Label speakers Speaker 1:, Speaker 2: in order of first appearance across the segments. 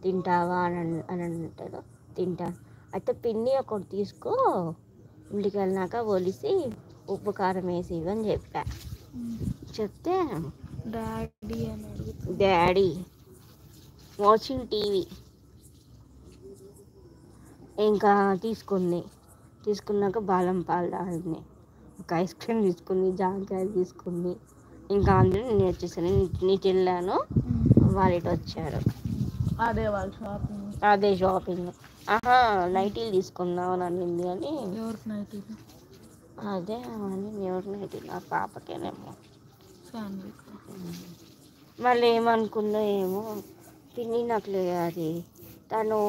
Speaker 1: తింటావా అని అంటాడు. తింటా. అయితే పిన్ని ఒకటి తీసుకో, ఇంటికి వెళ్ళినాక ఒలిసి ఉప్పు కారం వేసి ఇవని చెప్పా. చెప్తే డాడీ వాచింగ్ టీవీ ఇంకా తీసుకున్నాక బాదం పాలు తాగింది, ఒక ఐస్ క్రీమ్ తీసుకుంది, జామకాయలు తీసుకుంది. ఇంకా అందులో నేను వచ్చేసాను. నీకు వెళ్ళాను, వాళ్ళు వచ్చారు. అదే షాపింగ్. నైటీలు తీసుకుందాం అని అనింది అని. అదే అని ఎవరి నైటీ? నా పాపకేనేమో. మళ్ళీ ఏమనుకుందో ఏమో పిన్ని నాకు అది తను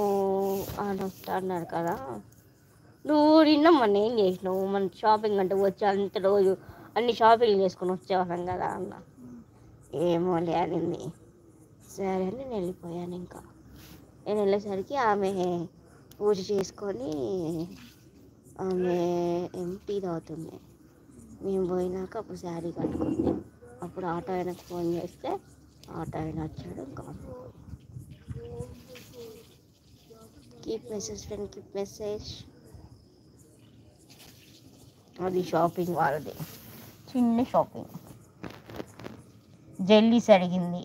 Speaker 1: అని వస్తా అన్నారు కదా. నువ్వు నిన్న మొన్న ఏం చేసినావు? మన షాపింగ్ అంటే వచ్చి అంత రోజు అన్ని షాపింగ్ చేసుకుని వచ్చేవాళ్ళం కదా అన్న. ఏమో లేనింది. సరే అని నేను వెళ్ళిపోయాను. ఇంకా నేను వెళ్ళేసరికి ఆమె పూజ చేసుకొని ఆమె టీ తాగుతుంది. మేము పోయినాక అప్పుడు శారీ కట్టుకుంది. అప్పుడు ఆటో ఆయనకు ఫోన్ చేస్తే ఆటో ఆయన వచ్చాడు. ఇంకా keep message friend, keep message. అది షాపింగ్ వాళ్ళది, చిన్న షాపింగ్. జెల్లీస్ అడిగింది,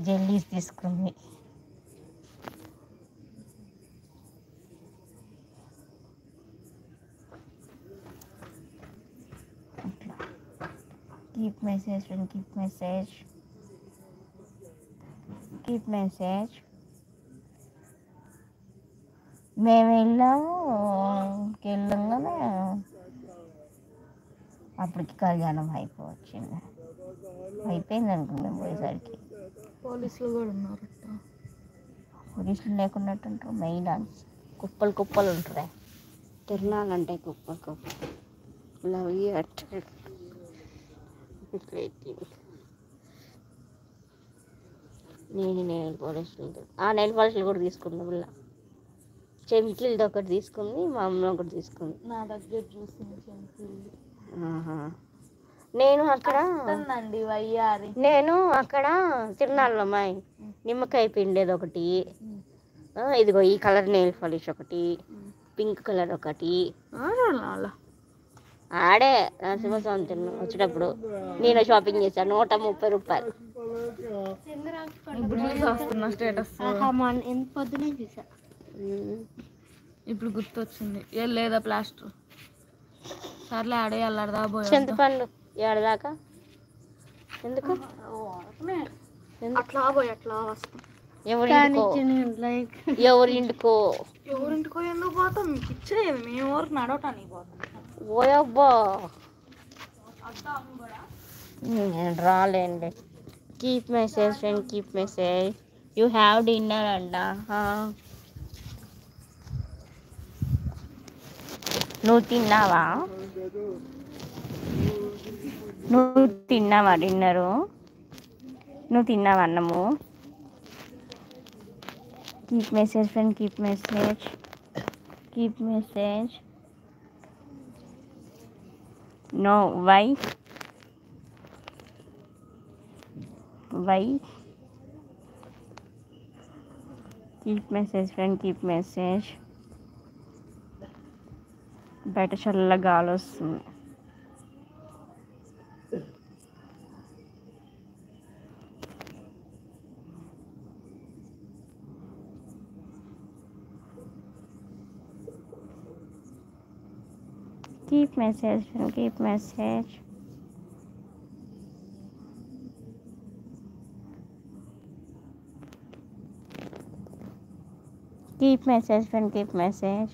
Speaker 1: జెల్లీస్ తీసుకుంది. Keep message friend, keep message, keep message. మేము వెళ్ళంగానే అప్పటికి కళ్యాణం అయిపోయింది అనుకున్నాం. పోయేసరికి
Speaker 2: పోలీసులు కూడా ఉన్నారు.
Speaker 1: పోలీసులు లేకున్నట్టుంటారు. మెయిన్ కుప్పలు కుప్పలు ఉంటాయి. తిరణాలంటే కుప్పలు లవ్ యూ అట్. నేను నెయిల్ పాలిష్లు నెయిల్ పాలిష్లు కూడా తీసుకుందాం. ఇలా చెంకిల్ది ఒకటి తీసుకుంది, మా అమ్మ ఒకటి తీసుకుంది.
Speaker 2: నా దగ్గర చూసింది చెంకిల్ది.
Speaker 1: నేను అక్కడ తిరునాళ్ళలో మాయ్ నిమ్మకాయ పిండేది ఒకటి, ఇదిగో ఈ కలర్ నెయిల్ పాలిష్ ఒకటి, పింక్ కలర్ ఒకటి. ఆడే నరసింహస్వామి తిరునాళ్ళు వచ్చేటప్పుడు నేను షాపింగ్ చేశాను. 130 రూపాయలు. పొద్దునే చూసా.
Speaker 2: ఇప్పుడు గుర్తొచ్చింది. ఏం లేదా ప్లాస్టర్? సర్లే ఆడే అల్లాడదా పోయి.
Speaker 1: చింతపండు ఏడదాకా ఎందుకు?
Speaker 2: అట్లా పోయి అట్లా వస్తాం.
Speaker 1: ఎవరింటికో
Speaker 2: ఎందుకు పోతాం? మీకు ఇచ్చేది మేము ఊరికి నడవటానికి పోతాం.
Speaker 1: ఓయబ్బా రాలేండి. Keep message friend, keep message. You have dinner అంట. నువ్వు తిన్నావా డిన్నరు? నువ్వు తిన్నావా అన్నము? Keep message friend, keep message, keep message. No why keep message friend, keep message. బయట చల్ల గాలి వస్తుంది. Keep message and keep message. Keep message and keep message.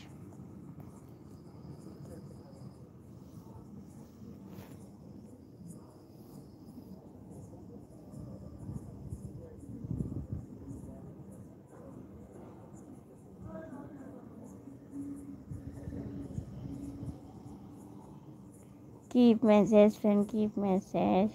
Speaker 1: Keep message friend, keep message.